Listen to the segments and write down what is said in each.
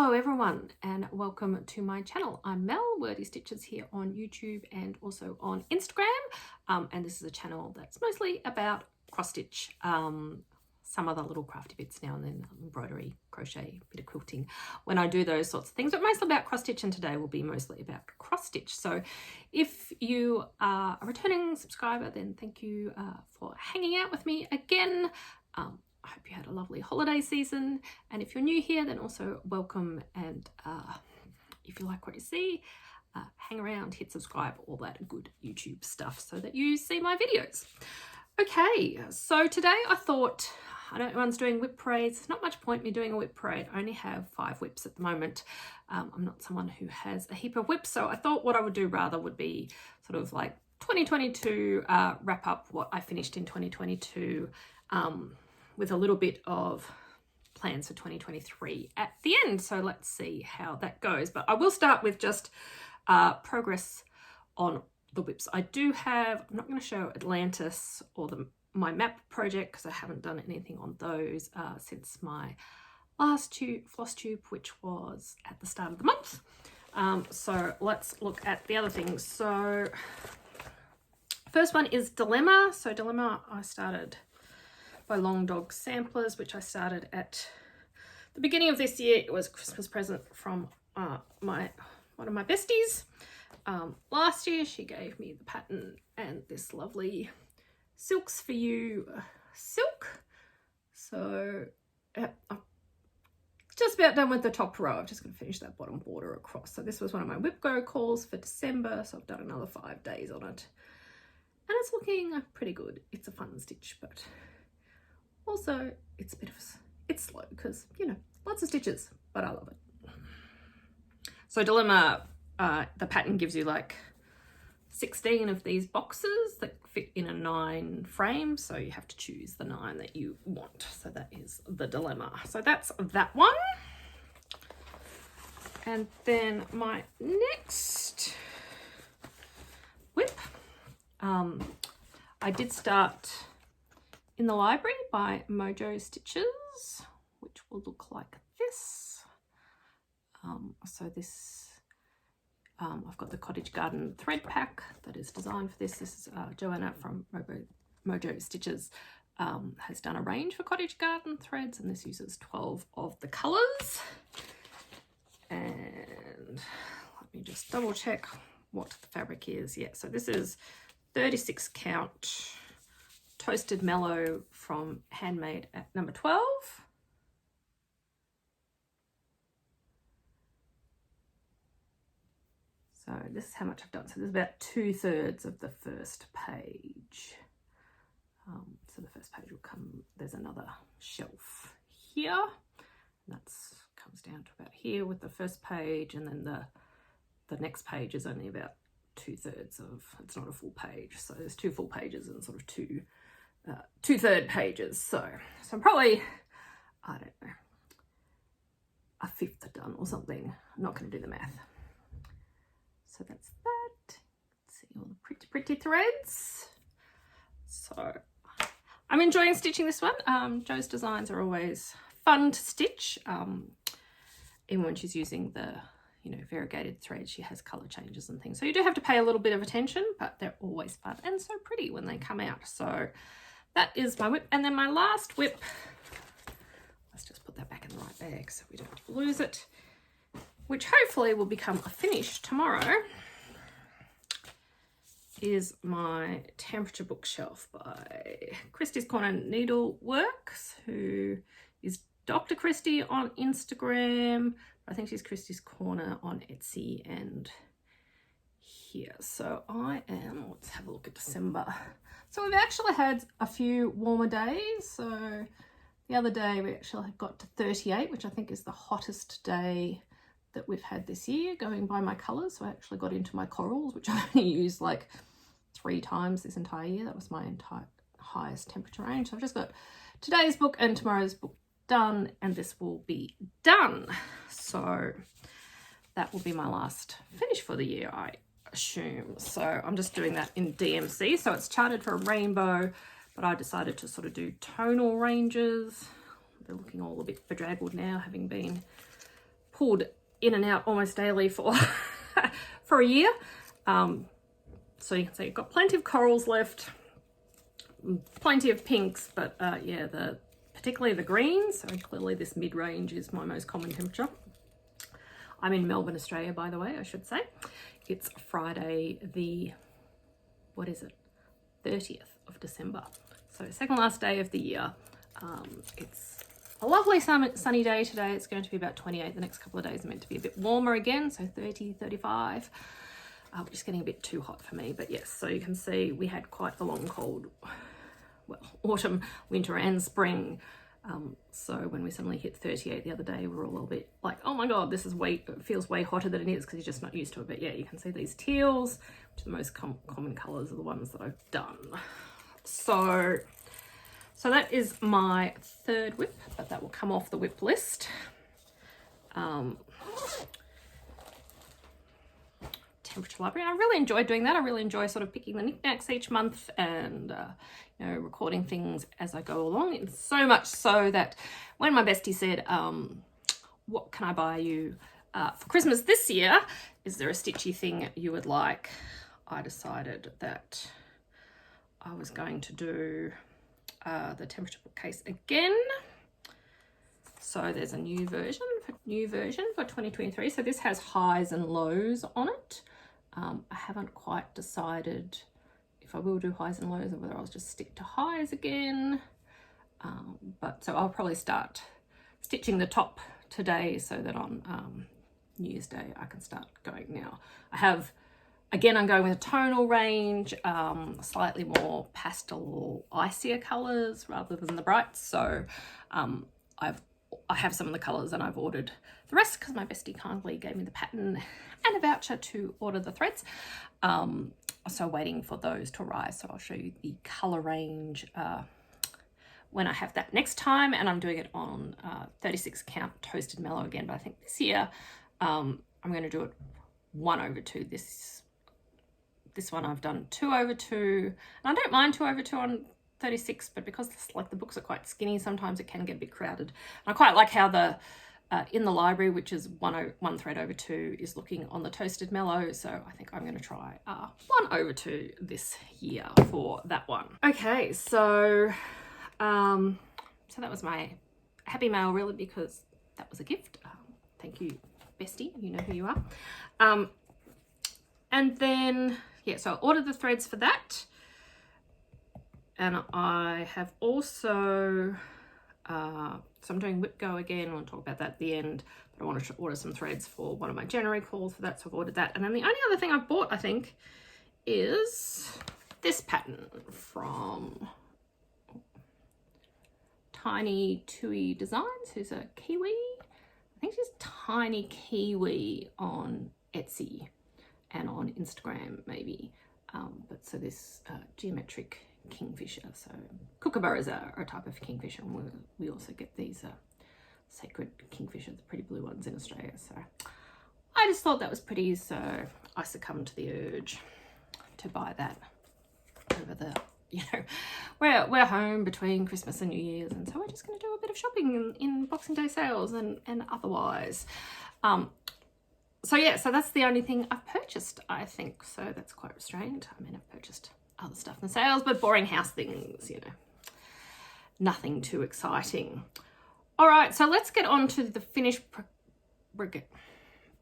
Hello everyone and welcome to my channel. I'm Mel, Wordy Stitches here on YouTube and also on Instagram, and this is a channel that's mostly about cross stitch, some other little crafty bits now and then, embroidery, crochet, bit of quilting when I do those sorts of things, but mostly about cross stitch, and today will be mostly about cross stitch. So if you are a returning subscriber, then thank you for hanging out with me again. I hope you had a lovely holiday season, and if you're new here, then also welcome, and if you like what you see, hang around, hit subscribe, all that good YouTube stuff so that you see my videos. Okay, so today I thought, I know everyone's doing whip parades. There's not much point me doing a whip parade. I only have 5 whips at the moment. I'm not someone who has a heap of whips, so I thought what I would do rather would be sort of like 2022, wrap up what I finished in 2022, with a little bit of plans for 2023 at the end. So let's see how that goes. But I will start with just progress on the whips. I do have, I'm not going to show Atlantis or my map project because I haven't done anything on those since my last Flosstube, which was at the start of the month. So let's look at the other things. So first one is Dilemma. So Dilemma I started by Long Dog Samplers, which I started at the beginning of this year. It was a Christmas present from one of my besties. Last year she gave me the pattern and this lovely Silks for You silk. So I'm just about done with the top row. I'm just going to finish that bottom border across. So this was one of my whip go calls for December, so I've done another 5 days on it, and it's looking pretty good. It's a fun stitch, but also it's a bit of it's slow because, you know, lots of stitches, but I love it. So Dilemma, the pattern gives you like 16 of these boxes that fit in a 9 frame, so you have to choose the 9 that you want. So that is the Dilemma. So that's that one. And then my next whip, I did start In the Library by Mojo Stitches, which will look like this. So this, I've got the Cottage Garden thread pack that is designed for this. This is Joanna from Mojo Stitches has done a range for Cottage Garden threads, and this uses 12 of the colours. And let me just double check what the fabric is. Yeah, so this is 36 count Toasted Mellow from Handmade at number 12. So this is how much I've done. So there's about 2/3 of the first page. So the first page will come, there's another shelf here. And that's comes down to about here with the first page, and then the next page is only about 2/3 of, it's not a full page. So there's 2 full pages and sort of 2 2/3 pages. So I'm probably, I don't know, a 1/5 done or something. I'm not going to do the math. So that's that. Let's see all the pretty threads. So I'm enjoying stitching this one. Jo's designs are always fun to stitch. Even when she's using the, you know, variegated thread, she has color changes and things. So you do have to pay a little bit of attention, but they're always fun and so pretty when they come out. So that is my whip. And then my last whip, let's just put that back in the right bag so we don't lose it, which hopefully will become a finish tomorrow, is my Temperature Bookshelf by Christie's Corner Needleworks, who is Dr. Christie on Instagram. I think she's Christie's Corner on Etsy and here. So I am, let's have a look at December. So we've actually had a few warmer days. So the other day we actually got to 38, which I think is the hottest day that we've had this year, going by my colours. So I actually got into my corals, which I only used like 3 times this entire year. That was my entire highest temperature range. So I've just got today's book and tomorrow's book done, and this will be done. So that will be my last finish for the year, I assume. So I'm just doing that in DMC. So it's charted for a rainbow, but I decided to sort of do tonal ranges. They're looking all a bit bedraggled now, having been pulled in and out almost daily for for a year. So you can see I've got plenty of corals left, plenty of pinks, but yeah, particularly the greens. So clearly this mid-range is my most common temperature. I'm in Melbourne, Australia, by the way, I should say. It's Friday the, what is it, 30th of December. So second last day of the year. It's a lovely sunny day today. It's going to be about 28. The next couple of days are meant to be a bit warmer again, so 30, 35. Which is getting a bit too hot for me, but yes, so you can see we had quite a long cold, well, autumn, winter and spring. So when we suddenly hit 38 the other day, we were a little bit like, oh my God, this is it feels way hotter than it is, because you're just not used to it. But yeah, you can see these teals, which are the most common colors, are the ones that I've done. So that is my third whip, but that will come off the whip list. Temperature library. I really enjoyed doing that. I really enjoy sort of picking the knickknacks each month and you know, recording things as I go along. It's so much so that when my bestie said, what can I buy you for Christmas this year? Is there a Stitchy thing you would like? I decided that I was going to do the temperature bookcase again. So there's a new version for 2023. So this has highs and lows on it. I haven't quite decided if I will do highs and lows or whether I'll just stick to highs again. But so I'll probably start stitching the top today so that on New Year's Day I can start going now. Again, I'm going with a tonal range, slightly more pastel, icier colours rather than the brights. So I have some of the colours and I've ordered the rest because my bestie kindly gave me the pattern and a voucher to order the threads. So waiting for those to arrive. So I'll show you the colour range when I have that next time, and I'm doing it on 36 count toasted mallow again, but I think this year I'm going to do it 1/2. This one I've done 2/2, and I don't mind 2/2 on 36, but because the books are quite skinny, sometimes it can get a bit crowded. And I quite like how the in the library, which is 1 thread over 2, is looking on the toasted mallow. So I think I'm going to try 1/2 this year for that one. Okay, so that was my happy mail, really, because that was a gift. Thank you, bestie. You know who you are. And then yeah, so I ordered the threads for that. And I have also, so I'm doing Whip Go again. I'll talk about that at the end, but I wanted to order some threads for one of my January calls for that, so I've ordered that. And then the only other thing I've bought, I think, is this pattern from Tiny Tui Designs, who's a Kiwi. I think she's Tiny Kiwi on Etsy and on Instagram, maybe. But so this geometric kingfisher. So kookaburras are a type of kingfisher, and we also get these sacred kingfisher, the pretty blue ones in Australia. So I just thought that was pretty, so I succumbed to the urge to buy that over the, you know, we're home between Christmas and New Year's, and so we're just going to do a bit of shopping in Boxing Day sales and otherwise. So yeah, so that's the only thing I've purchased, I think. So that's quite restrained. I mean, I've purchased other stuff in sales, but boring house things, you know, nothing too exciting. All right, so let's get on to the finish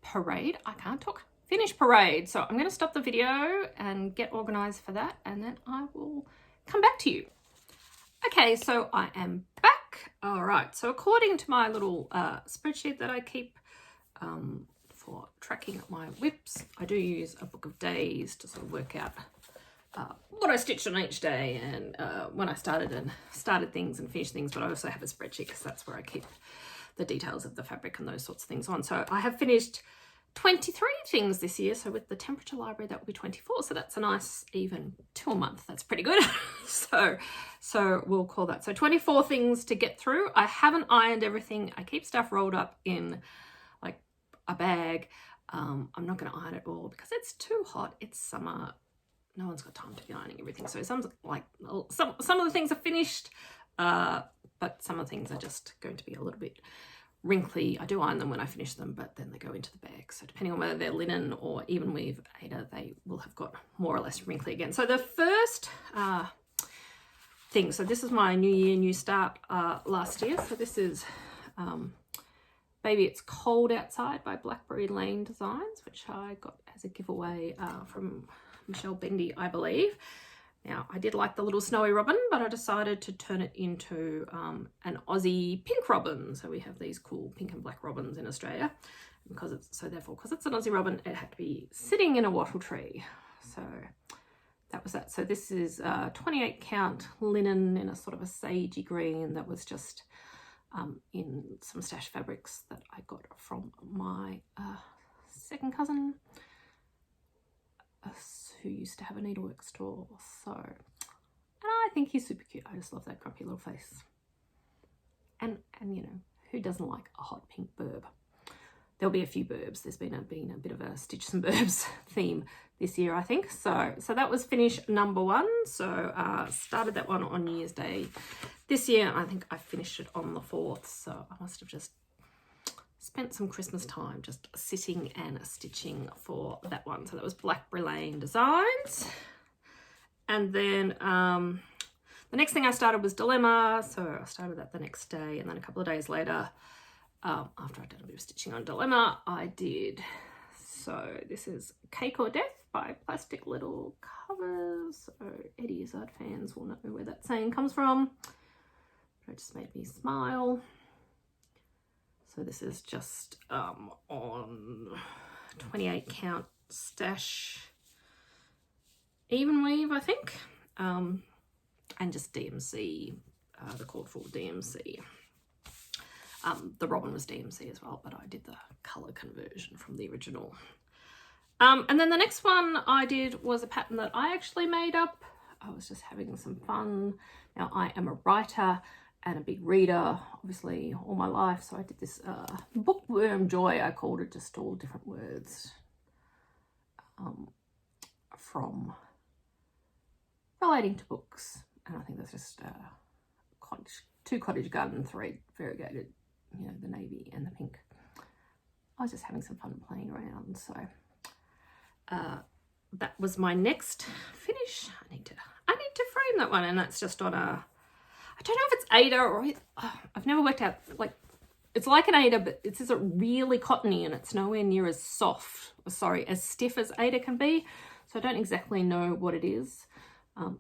parade. I can't talk. Finish parade. So I'm going to stop the video and get organized for that, and then I will come back to you. Okay, so I am back. All right, so according to my little spreadsheet that I keep for tracking my whips, I do use a book of days to sort of work out what I stitched on each day and when I started things and finished things, but I also have a spreadsheet because that's where I keep the details of the fabric and those sorts of things on. So I have finished 23 things this year, so with the temperature library that will be 24, so that's a nice even 2 a month. That's pretty good. so we'll call that. So 24 things to get through. I haven't ironed everything. I keep stuff rolled up in like a bag. I'm not going to iron it all because it's too hot. It's summer. No one's got time to be ironing everything. So some of the things are finished, but some of the things are just going to be a little bit wrinkly. I do iron them when I finish them, but then they go into the bag. So depending on whether they're linen or even weave Ada, they will have got more or less wrinkly again. So the first thing, so this is my New Year, New Start last year. So this is Baby It's Cold Outside by Blackberry Lane Designs, which I got as a giveaway from Michelle Bendy, I believe. Now, I did like the little snowy robin, but I decided to turn it into an Aussie pink robin. So we have these cool pink and black robins in Australia. Because it's an Aussie robin, it had to be sitting in a wattle tree. So that was that. So this is 28 count linen in a sort of a sagey green that was just in some stash fabrics that I got from my second cousin, who used to have a needlework store. So, and I think he's super cute. I just love that grumpy little face. And you know, who doesn't like a hot pink burb? There'll be a few burbs. There's been a bit of a Stitch Some Burbs theme this year, I think. So that was finish number 1. So started that one on New Year's Day this year. I think I finished it on the 4th. So I must have just spent some Christmas time just sitting and stitching for that one. So that was Blackberry Lane Designs. And then the next thing I started was Dilemma. So I started that the next day, and then a couple of days later, after I'd done a bit of stitching on Dilemma, I did. So this is Cake or Death by Plastic Little Covers. So Eddie Izzard fans will know where that saying comes from. But it just made me smile. So this is just on 28 count stash even weave, I think, and just DMC, the cord for DMC. The robin was DMC as well, but I did the colour conversion from the original. And then the next one I did was a pattern that I actually made up. I was just having some fun. Now, I am a writer and a big reader, obviously, all my life. So I did this Bookworm Joy, I called it, just all different words from relating to books. And I think that's just two cottage garden, 3 variegated, you know, the navy and the pink. I was just having some fun playing around. So that was my next finish. I need to frame that one, and that's just on a, I don't know if it's Ada or I've never worked out, like, it's like an Ada, but it's just really cottony and it's nowhere near as as stiff as Ada can be. So I don't exactly know what it is.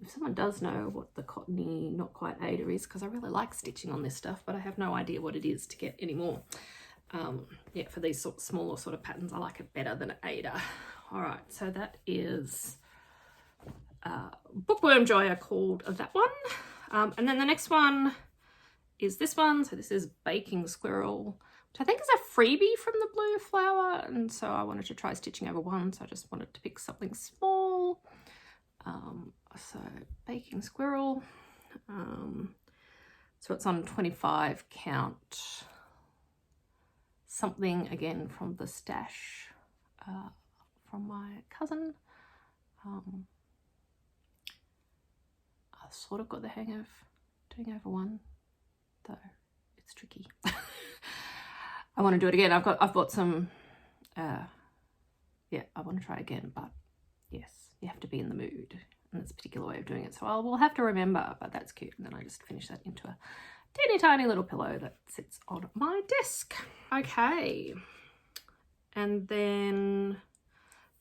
If someone does know what the cottony, not quite Ada is, because I really like stitching on this stuff, but I have no idea what it is to get anymore. Yeah, for these smaller sort of patterns, I like it better than Ada. All right, so that is Bookworm Joy, I called that one. And then the next one is this one. So this is Baking Squirrel, which I think is a freebie from the Blue Flower. And so I wanted to try stitching over one. So I just wanted to pick something small. So Baking Squirrel. So it's on 25 count. Something again from the stash from my cousin. I've sort of got the hang of doing over one, though it's tricky. I want to do it again. I've bought some, yeah, I want to try again, but yes, you have to be in the mood, and it's a particular way of doing it. So I will have to remember, but that's cute. And then I just finish that into a teeny tiny little pillow that sits on my desk. Okay. And then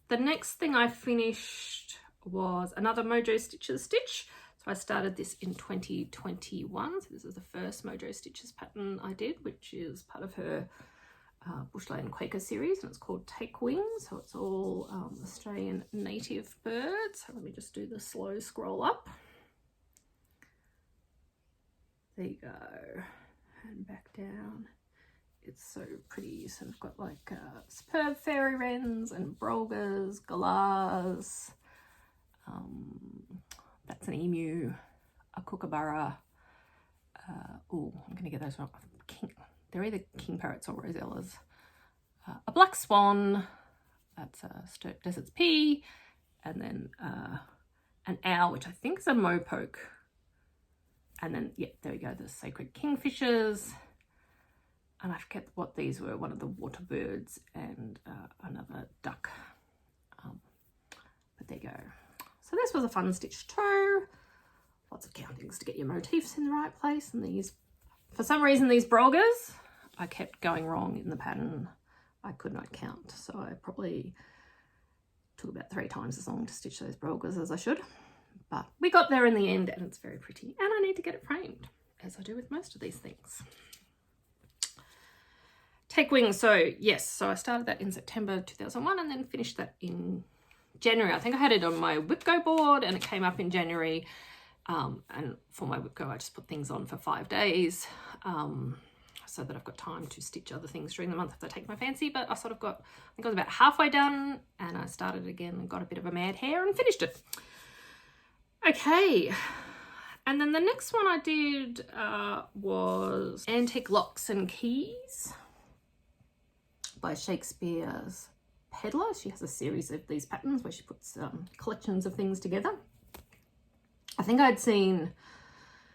the next thing I finished was another Mojo Stitches stitch. So I started this in 2021. So this is the first Mojo Stitches pattern I did, which is part of her Bushland Quaker series, and it's called Take Wing. So it's all Australian native birds. So let me just do the slow scroll up. There you go, and back down. It's so pretty. So we've got like superb fairy wrens and brolgas, galahs. That's an emu, a kookaburra. Oh, I'm going to get those wrong. They're either king parrots or rosellas. A black swan. That's a desert's pea. And then an owl, which I think is a mopoke. And then, yeah, there we go, the sacred kingfishers. and I forget what these were, one of the water birds and another duck. But there you go. So this was a fun stitch too. Lots of countings to get your motifs in the right place. And these, for some reason, these brolgers, I kept going wrong in the pattern. I could not count, so I probably took about 3 times as long to stitch those brolgers as I should. But we got there in the end, and it's very pretty. And I need to get it framed, as I do with most of these things. Take wings. So yes, so I started that in September 2001 and then finished that in January. I think I had it on my WhipGo board and it came up in January. And for my WhipGo, I just put things on for 5 days so that I've got time to stitch other things during the month if they take my fancy. But I sort of got, I think I was about halfway done and I started again and got a bit of a mad hair and finished it. Okay. And then the next one I did was Antique Locks and Keys by Shakespeare's Peddler. She has a series of these patterns where she puts collections of things together. I think I'd seen,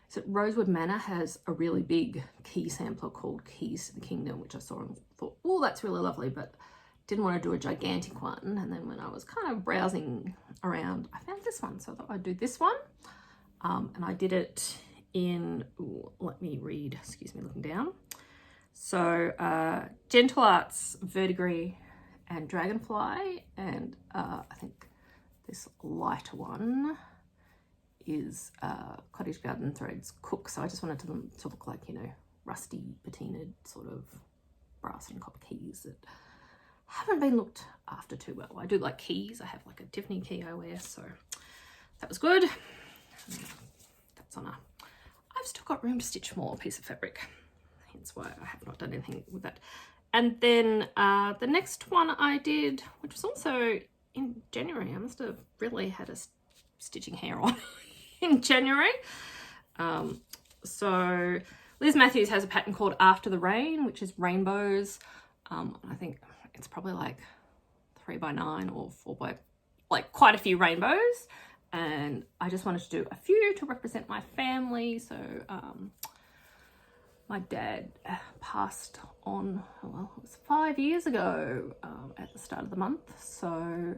so Rosewood Manor has a really big key sampler called Keys to the Kingdom, which I saw and thought, oh, that's really lovely, but didn't want to do a gigantic one. And then when I was kind of browsing around, I found this one, so I thought I'd do this one. And I did it in, ooh, let me read, excuse me, looking down. So Gentle Arts, Verdigris and Dragonfly, and I think this lighter one is Cottage Garden Threads Cook. So I just wanted them to look like, you know, rusty patinaed sort of brass and copper keys that haven't been looked after too well. I do like keys. I have like a Tiffany key I wear, so that was good. That's on a, I've still got room to stitch more piece of fabric, hence why I have not done anything with that. And then the next one I did, which was also in January, I must have really had a stitching hair on in January. So Liz Matthews has a pattern called After the Rain, which is rainbows. I think it's probably like 3x9 or 4x, like quite a few rainbows. And I just wanted to do a few to represent my family. So my dad passed on, well, it was 5 years ago at the start of the month. So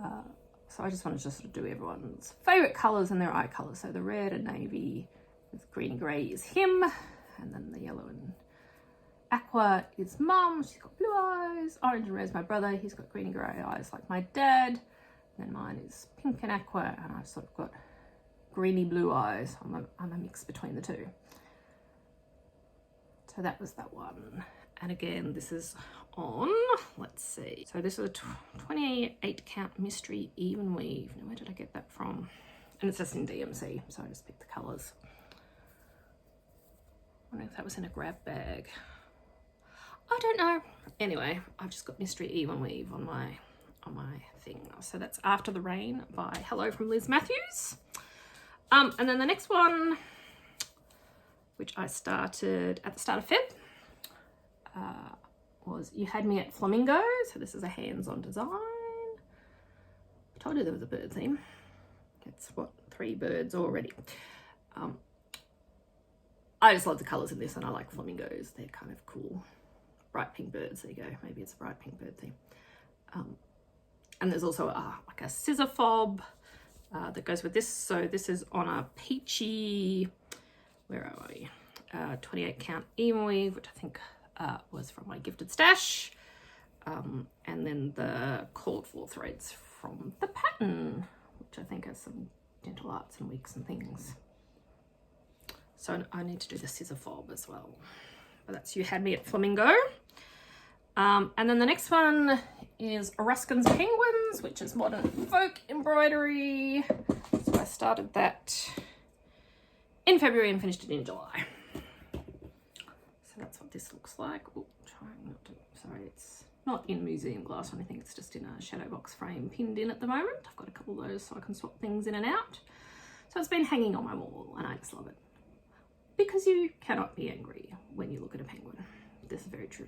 I just wanted to sort of do everyone's favourite colours and their eye colours. So the red and navy with greeny grey is him. And then the yellow and aqua is mum. She's got blue eyes. Orange and red is my brother. He's got greeny grey eyes like my dad. And then mine is pink and aqua. And I've sort of got greeny blue eyes. I'm a mix between the two. So that was that one. And again, this is on, let's see. So this is a 28 count mystery even weave. Now, where did I get that from? And it's just in DMC, so I just picked the colours. I wonder if that was in a grab bag. I don't know. Anyway, I've just got mystery even weave on my thing. So that's After the Rain by Hello from Liz Matthews. And then the next one, which I started at the start of Feb, was You Had Me at Flamingo. So this is a hands-on design. I told you there was a bird theme. It's what, 3 birds already. I just love the colours in this and I like flamingos. They're kind of cool. Bright pink birds, there you go. Maybe it's a bright pink bird theme. And there's also like a scissor fob that goes with this. So this is on a peachy, where are we? 28 count even weave, which I think was from my gifted stash. And then the called for threads from the pattern, which I think has some Gentle Arts and wicks and things. So I need to do the scissor fob as well. But that's You Had Me at Flamingo. And then the next one is Ruskin's Penguins, which is modern folk embroidery. So I started that in February and finished it in July. So that's what this looks like. Oh, trying not to, sorry, it's not in museum glass or anything. It's just in a shadow box frame pinned in at the moment. I've got a couple of those so I can swap things in and out. So it's been hanging on my wall and I just love it. Because you cannot be angry when you look at a penguin. This is very true.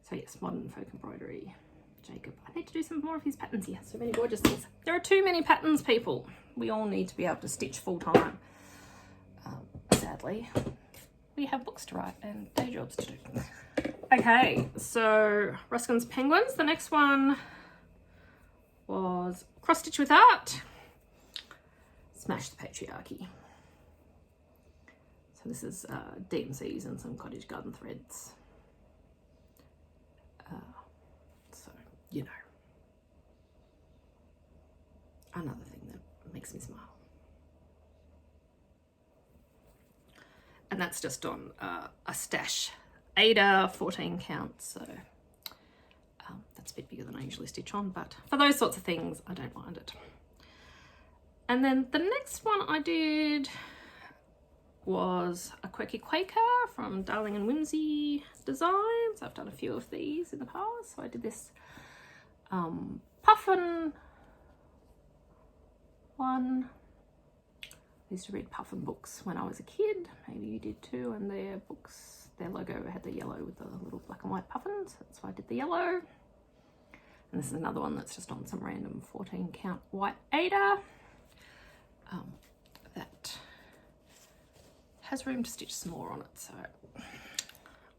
So yes, modern folk embroidery. Jacob. I need to do some more of his patterns. He has so many gorgeous things. There are too many patterns, people. We all need to be able to stitch full time. Sadly. we have books to write and day jobs to do. Okay, so Ruskin's Penguins. The next one was Cross Stitch with Art. Smash the Patriarchy. So this is DMCs and some cottage garden threads. So, you know, another thing that makes me smile. And that's just on a stash Ada 14 count, so that's a bit bigger than I usually stitch on, but for those sorts of things I don't mind it. And then the next one I did was a Quirky Quaker from Darling and Whimsy Designs. I've done a few of these in the past. So I did this Puffin one. I used to read Puffin books when I was a kid. Maybe you did too. And their books, their logo had the yellow with the little black and white puffins. That's why I did the yellow. And this is another one that's just on some random 14 count white Ada. That has room to stitch some more on it, so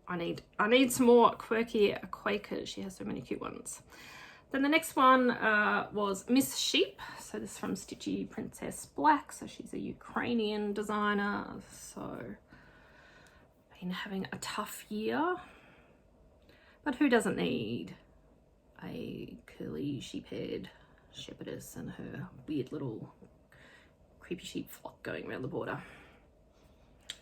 I need some more Quirky Quakers. She has so many cute ones. Then the next one was Miss Sheep. So this is from Stitchy Princess Black. So she's a Ukrainian designer. So been having a tough year, but who doesn't need a curly sheep-haired shepherdess and her weird little creepy sheep flock going around the border.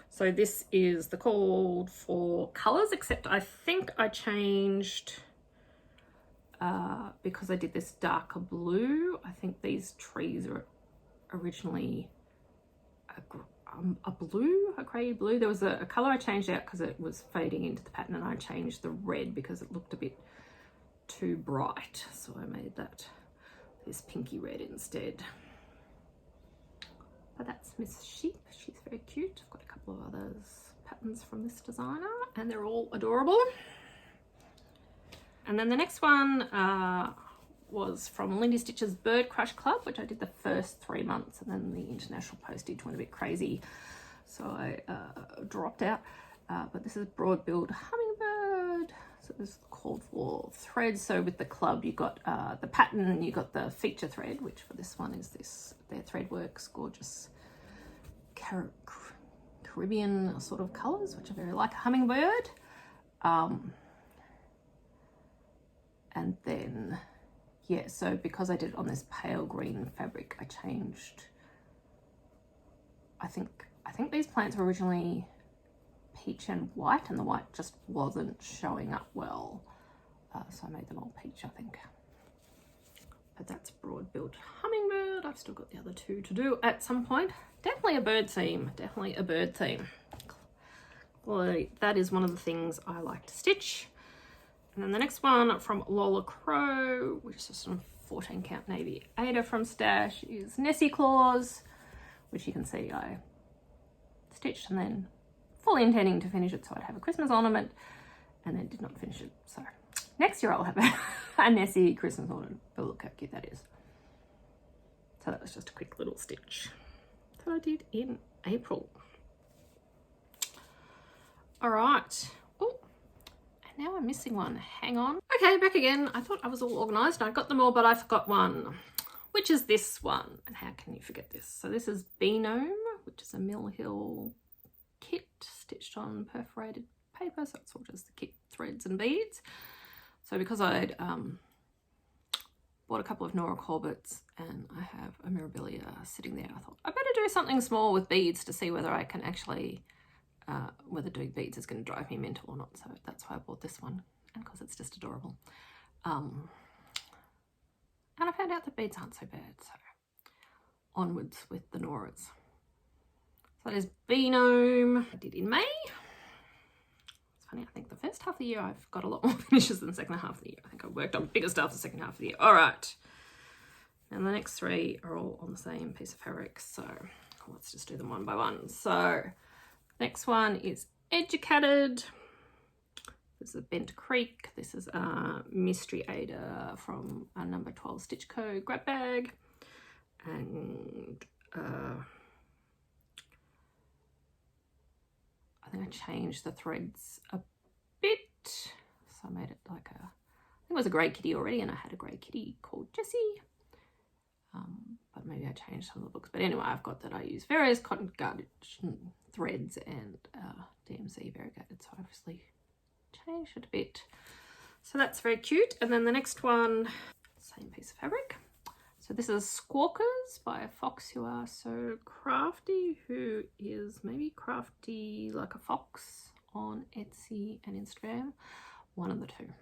So this is the called for colours, except I think I changed because I did this darker blue. I think these trees are originally a blue, a grey blue. There was a colour I changed out because it was fading into the pattern, and I changed the red because it looked a bit too bright. So I made that this pinky red instead. But that's Miss Sheep. She's very cute. I've got a couple of others patterns from this designer and they're all adorable. And then the next one was from Lindy Stitch's Bird Crush Club, which I did the first 3 months, and then the international postage went a bit crazy, so I dropped out. But this is broad build Hummingbird. So this is called for threads. So with the club, you got the pattern, you got the feature thread, which for this one is this, their Threadworks gorgeous Caribbean sort of colours, which are very like a hummingbird. And then, yeah, so because I did it on this pale green fabric, I changed, I think these plants were originally peach and white, and the white just wasn't showing up well, so I made them all peach, I think. But that's broad built Hummingbird. I've still got the other two to do at some point. Definitely a bird theme, definitely a bird theme. Well, that is one of the things I like to stitch. And then the next one from Lola Crow, which is just a 14 count navy Ada from Stash, is Nessie Claus, which you can see I stitched and then fully intending to finish it so I'd have a Christmas ornament, and then did not finish it. So next year I'll have a Nessie Christmas ornament, but look how cute that is. So that was just a quick little stitch that I did in April. All right. Oh, and now I'm missing one. Hang on. Okay, back again. I thought I was all organised and I got them all, but I forgot one, which is this one. And how can you forget this? So this is Gnome, which is a Mill Hill kit stitched on perforated paper, so it's all just the kit threads and beads. So because I'd bought a couple of Nora Corbetts and I have a Mirabilia sitting there, I thought I better do something small with beads to see whether I can actually whether doing beads is going to drive me mental or not. So that's why I bought this one, and because it's just adorable. And I found out that beads aren't so bad, so onwards with the Noras. So there's Gnome. I did in May. It's funny, I think the first half of the year I've got a lot more finishes than the second half of the year. I think I worked on bigger stuff the second half of the year. All right. And the next three are all on the same piece of fabric, so let's just do them one by one. So next one is Educated. This is a Bent Creek. This is a Mystery Ada from a number 12 Stitch Co. grab bag. And I think I changed the threads a bit. So I made it like a, I think it was a grey kitty already, and I had a grey kitty called Jessie. But maybe I changed some of the books. But anyway, I've got that I use various cotton garbage threads and DMC variegated. So I obviously changed it a bit. So that's very cute. And then the next one, same piece of fabric. So this is Squawkers by a fox You Are So Crafty, who is maybe crafty like a fox on Etsy and Instagram. One of the two.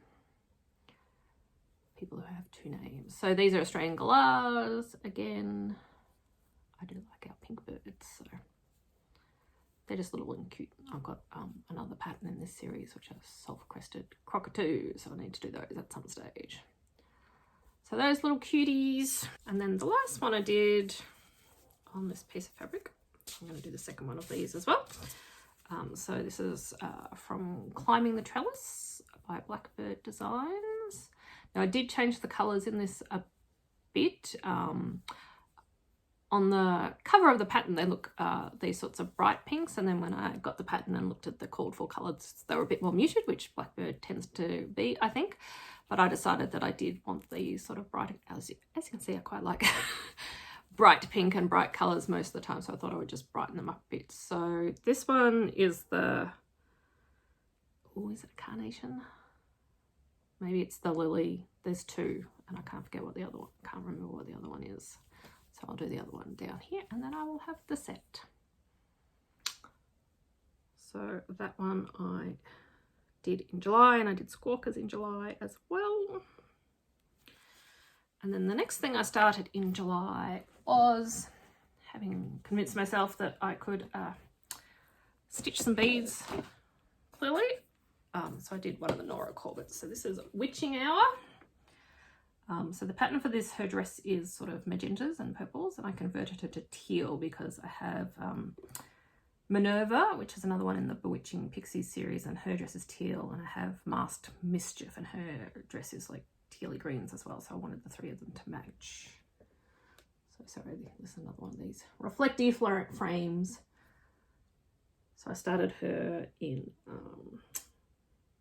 People who have two names. So these are Australian galahs. Again, I do like our pink birds, so they're just little and cute. I've got another pattern in this series which are self-crested cockatoos, so I need to do those at some stage. So those little cuties. And then the last one I did on this piece of fabric, I'm going to do the second one of these as well. So this is from Climbing the Trellis by Blackbird Designs. Now I did change the colours in this a bit. On the cover of the pattern they look these sorts of bright pinks, and then when I got the pattern and looked at the called for colours, they were a bit more muted, which Blackbird tends to be, I think. But I decided that I did want these sort of bright, as you can see I quite like bright pink and bright colours most of the time, so I thought I would just brighten them up a bit. So this one is the, oh, is it a carnation? Maybe it's the lily. There's two, and I can't forget what the other one, can't remember what the other one is. So I'll do the other one down here, and then I will have the set. So that one I did in July, and I did Squawkers in July as well. And then the next thing I started in July was having convinced myself that I could stitch some beads, clearly. So I did one of the Nora Corbett's. So this is Witching Hour. So the pattern for this, her dress is sort of magentas and purples, and I converted it to teal because I have Minerva, which is another one in the Bewitching Pixies series, and her dress is teal, and I have Masked Mischief, and her dress is like tealy greens as well, so I wanted the three of them to match. So sorry, this is another one of these reflective frames. So I started her in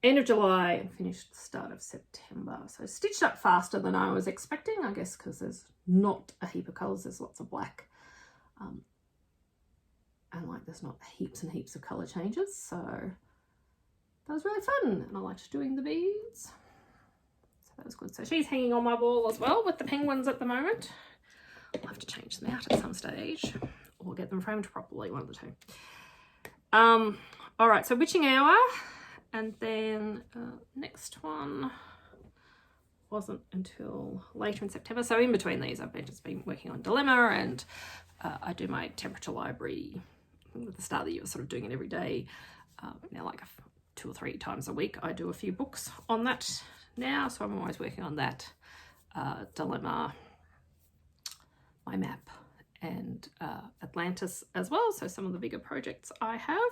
end of July and finished the start of September. So stitched up faster than I was expecting, I guess, because there's not a heap of colours, there's lots of black. And like there's not heaps and heaps of colour changes, so that was really fun, and I liked doing the beads. So that was good. So she's hanging on my wall as well with the penguins at the moment. I'll have to change them out at some stage or get them framed properly, one of the two. All right, so Witching Hour, and then next one wasn't until later in September. So in between these, I've just been working on Dilemma, and I do my temperature library. At the start of the year, I was sort of doing it every day. Now, like 2 or 3 times a week, I do a few books on that now. So I'm always working on that. Dilemma, my map, and Atlantis as well. So some of the bigger projects I have.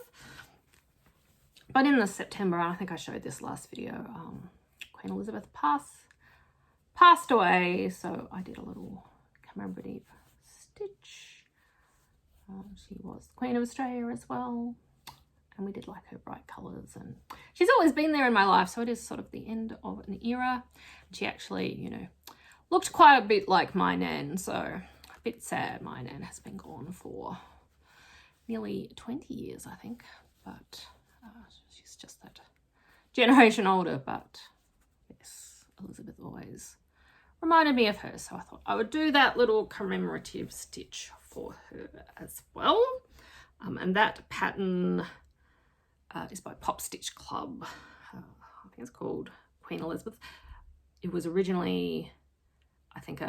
But in the September, I think I showed this last video, Queen Elizabeth passed away. So I did a little commemorative stitch. She was Queen of Australia as well, and we did like her bright colours, and she's always been there in my life, so it is sort of the end of an era. She actually, you know, looked quite a bit like my nan, so a bit sad. My nan has been gone for nearly 20 years, I think, but she's just that generation older. But yes, Elizabeth always reminded me of her, so I thought I would do that little commemorative stitch for her as well. And that pattern is by Pop Stitch Club. I think it's called Queen Elizabeth. It was originally, I think,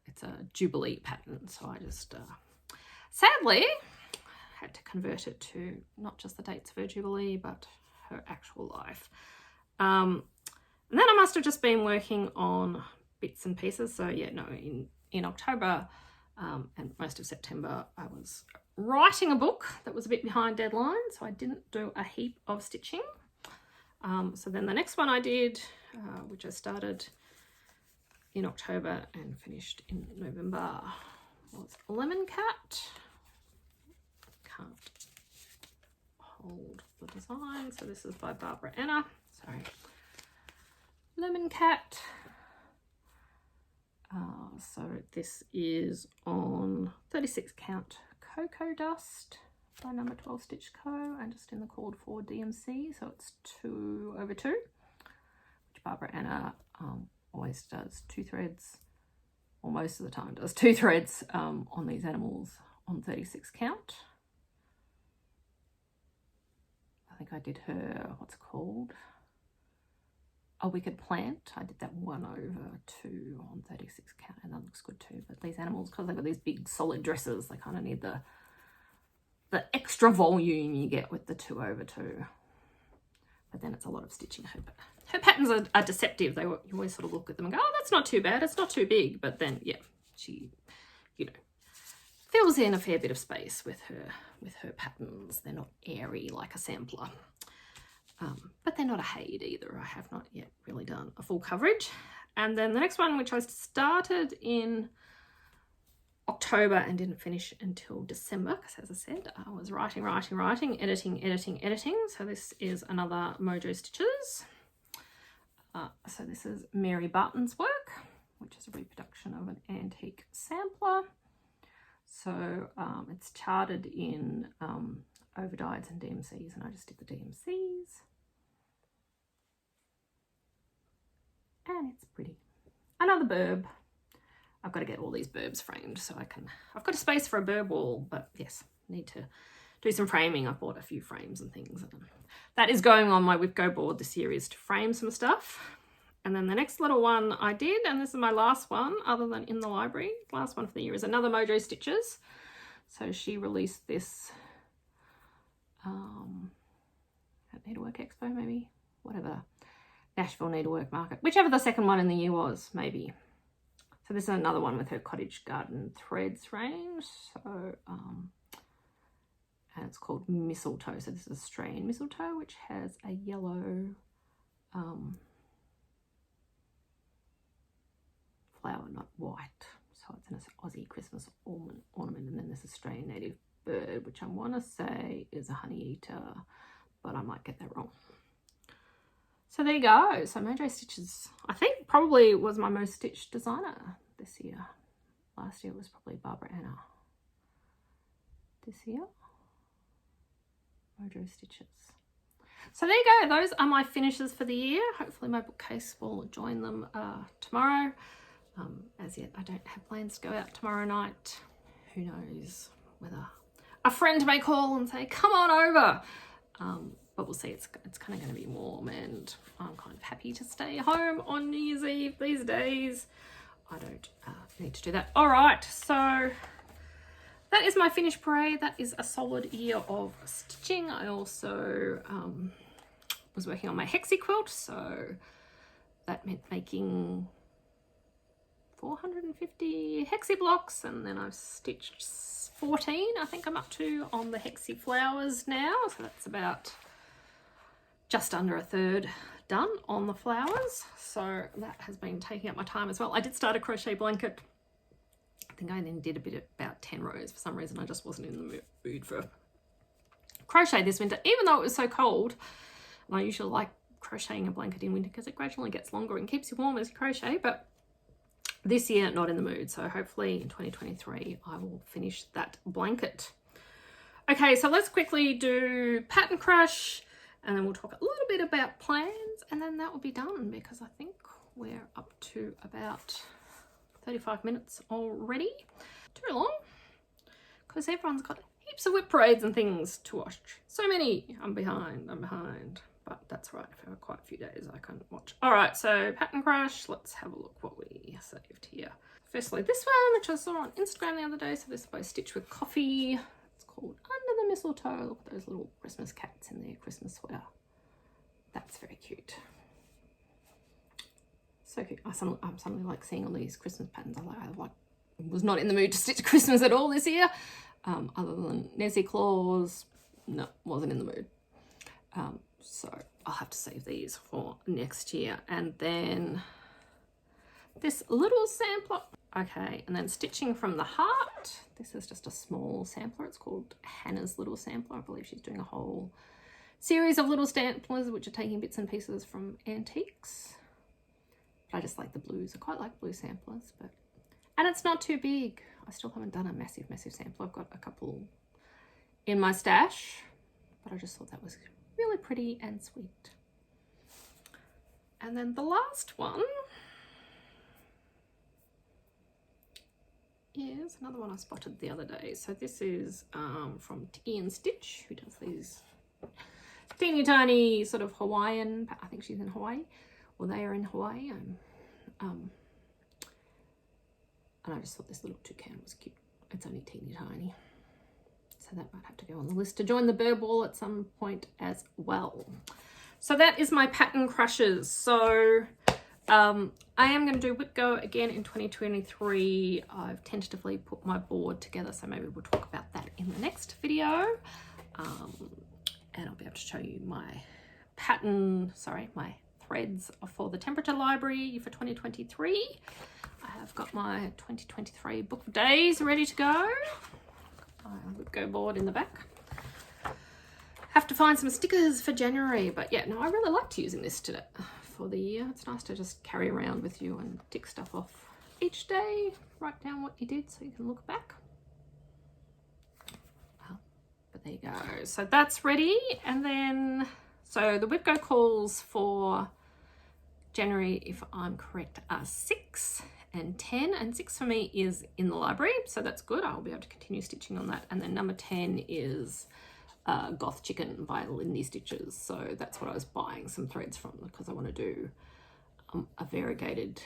it's a Jubilee pattern, so I just sadly had to convert it to not just the dates of her Jubilee, but her actual life. And then I must have just been working on bits and pieces. So yeah, no, in October and most of September, I was writing a book that was a bit behind deadline, so I didn't do a heap of stitching. So then the next one I did, which I started in October and finished in November, was Lemon Cat. Can't hold the design. So this is by Barbara Anna. Sorry. Lemon Cat. So this is on 36 count Cocoa Dust by number 12 Stitch Co. and just in the called for DMC. So it's 2/2, which Barbara Anna always does 2 threads, or most of the time does 2 threads on these animals on 36 count. I think I did her, what's it called? A Wicked Plant. I did that 1/2 on 36 count, and that looks good too. But these animals, because they've got these big solid dresses, they kind of need the extra volume you get with the 2/2. But then it's a lot of stitching. Her patterns are deceptive. You always sort of look at them and go, oh, that's not too bad. It's not too big. But then, yeah, she, you know, fills in a fair bit of space with her patterns. They're not airy like a sampler. But they're not a Haid either. I have not yet really done a full coverage. And then the next one, which I started in October and didn't finish until December, because as I said, I was writing, editing. So this is another Mojo Stitches. So this is Mary Barton's work, which is a reproduction of an antique sampler. So it's charted in overdyes and DMCs, and I just did the DMCs. And it's pretty. Another burb. I've got to get all these burbs framed so I've got a space for a burb wall, but yes, need to do some framing. I've bought a few frames and things. And that is going on my WIPGO board this year, is to frame some stuff. And then the next little one I did, and this is my last one other than in the library, last one for the year, is another Mojo Stitches. So she released this at Needlework Expo, maybe, whatever, Nashville Needlework Market, whichever the second one in the year was, maybe. So this is another one with her Cottage Garden Threads range. So and it's called Mistletoe. So this is Australian mistletoe, which has a yellow flower, not white. So it's an Aussie Christmas ornament, and then this Australian native bird, which I want to say is a honey eater, but I might get that wrong. So there you go. So Mojo Stitches, I think, probably was my most stitched designer this year. Last year was probably Barbara Anna. This year, Mojo Stitches. So there you go. Those are my finishes for the year. Hopefully my bookcase will join them tomorrow. As yet, I don't have plans to go out tomorrow night. Who knows whether a friend may call and say, come on over. But we'll see. It's kind of going to be warm, and I'm kind of happy to stay home on New Year's Eve these days. I don't need to do that. All right, so that is my finish parade. That is a solid year of stitching. I also was working on my hexie quilt, so that meant making 450 hexie blocks, and then I've stitched 14, I think I'm up to, on the hexie flowers now. So that's about just under a third done on the flowers. So that has been taking up my time as well. I did start a crochet blanket. I think I then did about 10 rows. For some reason, I just wasn't in the mood for crochet this winter, even though it was so cold. And I usually like crocheting a blanket in winter because it gradually gets longer and keeps you warm as you crochet, but this year, not in the mood. So hopefully in 2023, I will finish that blanket. Okay, so let's quickly do Pattern Crush, and then we'll talk a little bit about plans, and then that will be done, because I think we're up to about 35 minutes already. Too long, because everyone's got heaps of whip parades and things to watch. So many. I'm behind. But that's right, for quite a few days I couldn't watch. All right, so Pattern Crush, let's have a look what we saved here. Firstly, this one, which I saw on Instagram the other day. So this is by Stitch with Coffee. It's called Under the Mistletoe. Look at those little Christmas cats in their Christmas sweater. That's very cute. So cute. I'm suddenly like seeing all these Christmas patterns. I was not in the mood to stitch Christmas at all this year. Other than Nessie Claus, no, wasn't in the mood. So I'll have to save these for next year. And then this little sampler. Okay, and then Stitching from the Heart. This is just a small sampler. It's called Hannah's Little Sampler. I believe she's doing a whole series of little samplers which are taking bits and pieces from antiques. But I just like the blues. I quite like blue samplers, and it's not too big. I still haven't done a massive sampler. I've got a couple in my stash, but I just thought that was really pretty and sweet. And then the last one is another one I spotted the other day. So this is from Tiggy and Stitch, who does these teeny tiny sort of Hawaiian, I think she's in Hawaii, or they are in Hawaii. And I just thought this little toucan was cute. It's only teeny tiny. So that might have to go on the list to join the bird ball at some point as well. So that is my pattern crushes. So I am going to do Whip Go again in 2023. I've tentatively put my board together, so maybe we'll talk about that in the next video. And I'll be able to show you my my threads for the temperature library for 2023. I have got my 2023 book of days ready to go. My Whip Go board in the back. Have to find some stickers for January, but yeah, no, I really liked using this today for the year. It's nice to just carry around with you and tick stuff off each day. Write down what you did so you can look back. But there you go. So that's ready. And then, so the Whip Go calls for January, if I'm correct, are 6 and 10. And 6 for me is in the library, so that's good. I'll be able to continue stitching on that. And then number 10 is Goth Chicken by Lindy Stitches. So that's what I was buying some threads from, because I want to do a variegated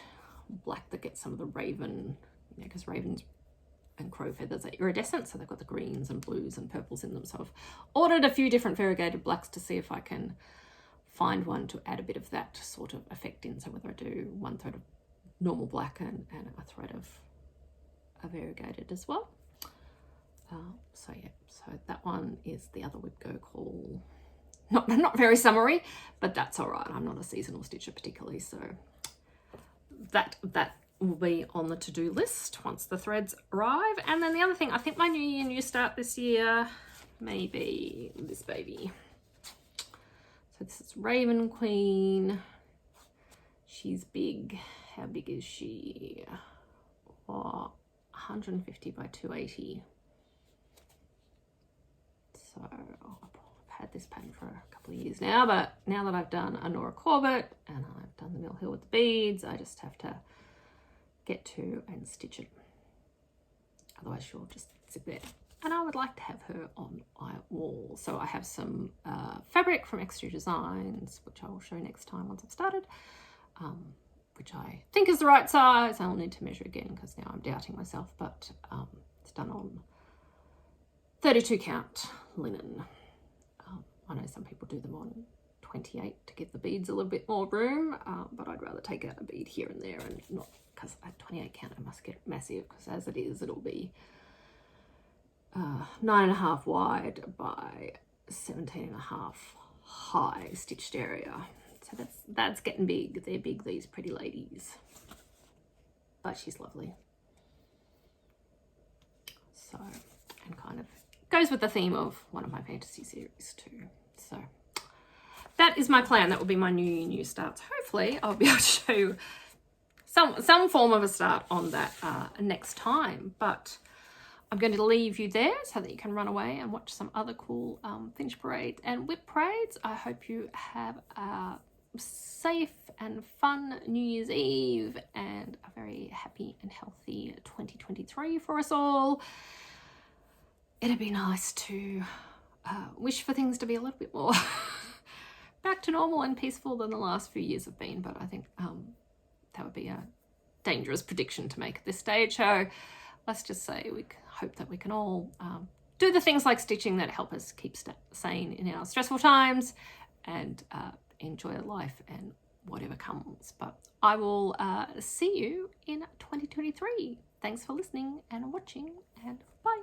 black that gets some of the raven, because ravens and crow feathers are iridescent, so they've got the greens and blues and purples in them. So I've ordered a few different variegated blacks to see if I can find one to add a bit of that sort of effect in. So whether I do 1/3 of normal black and a thread of a variegated as well. So yeah, so that one is the other Whip Go call. Not very summery, but that's all right. I'm not a seasonal stitcher particularly, so that will be on the to-do list once the threads arrive. And then the other thing, I think my new start this year may be this baby. So this is Raven Queen. She's big. How big is she? Oh, 150 by 280. So I've had this pattern for a couple of years now, but now that I've done a Nora Corbett and I've done the Mill Hill with the beads, I just have to get to and stitch it. Otherwise she'll just sit there. And I would like to have her on my wall. So I have some fabric from Extra Designs, which I will show next time once I've started, which I think is the right size. I'll need to measure again because now I'm doubting myself, but it's done on 32 count linen. I know some people do them on 28 to give the beads a little bit more room, but I'd rather take out a bead here and there, and not, because at 28 count I must get massive, because as it is, it'll be 9.5 wide by 17.5 high stitched area. So that's getting big. They're big, these pretty ladies, but she's lovely. So, and kind of goes with the theme of one of my fantasy series too. So that is my plan. That will be my new starts. Hopefully I'll be able to show you some form of a start on that next time, but I'm going to leave you there so that you can run away and watch some other cool finish parades and whip parades. I hope you have a safe and fun New Year's Eve and a very happy and healthy 2023 for us all. It'd be nice to wish for things to be a little bit more back to normal and peaceful than the last few years have been, but I think that would be a dangerous prediction to make at this stage. So let's just say we hope that we can all do the things like stitching that help us keep sane in our stressful times and enjoy life and whatever comes. But I will see you in 2023. Thanks for listening and watching, and bye.